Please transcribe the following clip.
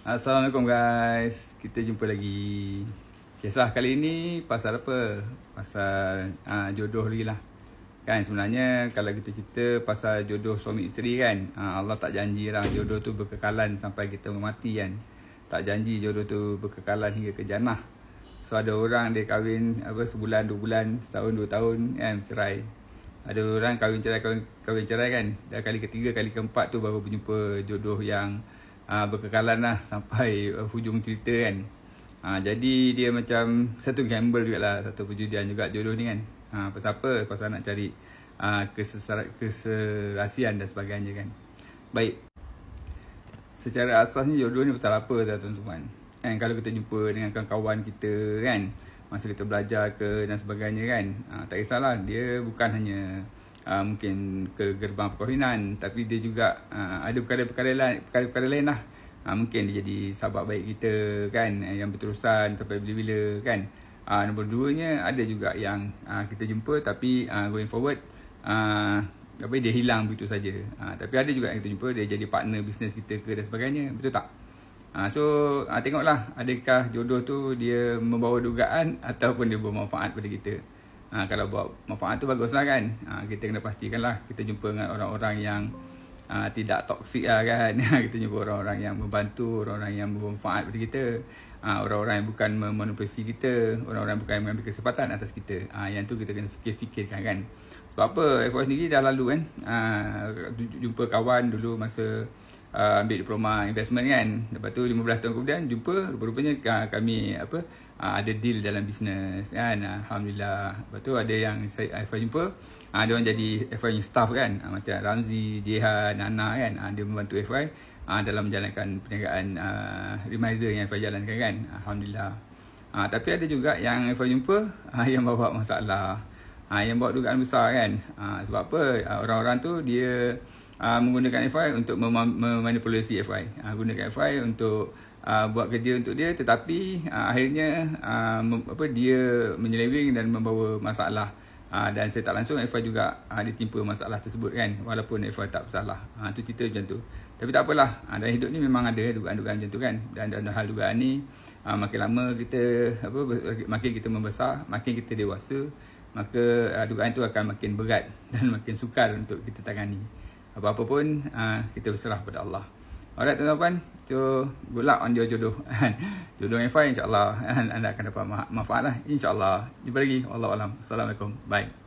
Assalamualaikum guys. Kita jumpa lagi. Kisah kali ini pasal apa? Pasal jodoh lagi lah. Kan sebenarnya kalau kita cerita pasal jodoh suami isteri kan, Allah tak janji lah jodoh tu berkekalan sampai kita mati kan. Tak janji jodoh tu berkekalan hingga ke jannah. So ada orang dia kahwin sebulan, 2 bulan, setahun, 2 tahun kan cerai. Ada orang kahwin cerai kan. Dah kali ketiga, kali keempat tu baru berjumpa jodoh yang berkekalan lah sampai hujung cerita kan. Jadi dia macam satu gamble jugalah, satu perjudian juga jodoh ni kan. Pasal apa? Pasal nak cari keserasian dan sebagainya kan. Baik. Secara asasnya jodoh ni pasal apa tuan-tuan? Kan kalau kita jumpa dengan kawan-kawan kita kan, masa kita belajar ke dan sebagainya kan, tak kisahlah, dia bukan hanya mungkin ke gerbang perkahwinan, tapi dia juga ada perkara-perkara lain lah. Mungkin dia jadi sahabat baik kita kan, yang berterusan sampai bila-bila kan. Nombor duanya ada juga yang kita jumpa tapi going forward dia hilang begitu saja. Tapi ada juga yang kita jumpa dia jadi partner bisnes kita ke dan sebagainya, betul tak? So tengoklah adakah jodoh tu dia membawa dugaan ataupun dia bermanfaat pada kita. Kalau bawa manfaat tu baguslah kan. Kita kena pastikanlah kita jumpa dengan orang-orang yang tidak toksik lah kan. Kita jumpa orang-orang yang membantu, orang-orang yang bermanfaat pada kita, orang-orang yang bukan memanipulasi kita, orang-orang yang bukan mengambil kesempatan atas kita. Yang tu kita kena fikirkan kan. Sebab apa, FY sendiri dah lalu kan, jumpa kawan dulu masa ambil diploma investment kan. Lepas tu 15 tahun kemudian jumpa, rupanya kami ada deal dalam bisnes kan. Alhamdulillah. Lepas tu ada yang saya FY jumpa, dia orang jadi FY staff kan, macam Ramzi, Jehan, Nana kan. Dia membantu FY dalam menjalankan perniagaan remiser yang FY jalankan kan. Alhamdulillah. Tapi ada juga yang FY jumpa yang bawa masalah, yang bawa dugaan besar kan. Sebab apa? Orang-orang tu dia menggunakan FI untuk memanipulasi FI, gunakan FI untuk buat kerja untuk dia, tetapi akhirnya dia menyeleweng dan membawa masalah, dan saya tak langsung FI juga ditimpa masalah tersebut kan, walaupun FI tak bersalah. Tu cerita macam tu. Tapi tak apalah, dalam hidup ni memang ada dugaan-dugaan macam tu kan. Dan dalam hal dugaan ni, makin lama kita makin kita membesar, makin kita dewasa, maka dugaan tu akan makin berat dan makin sukar untuk kita tangani. Apa-apa pun kita berserah pada Allah. Alright tuan-tuan, so good luck on your jodoh. Jodoh yang fine, insyaAllah anda akan dapat manfaat lah, insyaAllah. Jumpa lagi. Wallahualam. Assalamualaikum. Bye.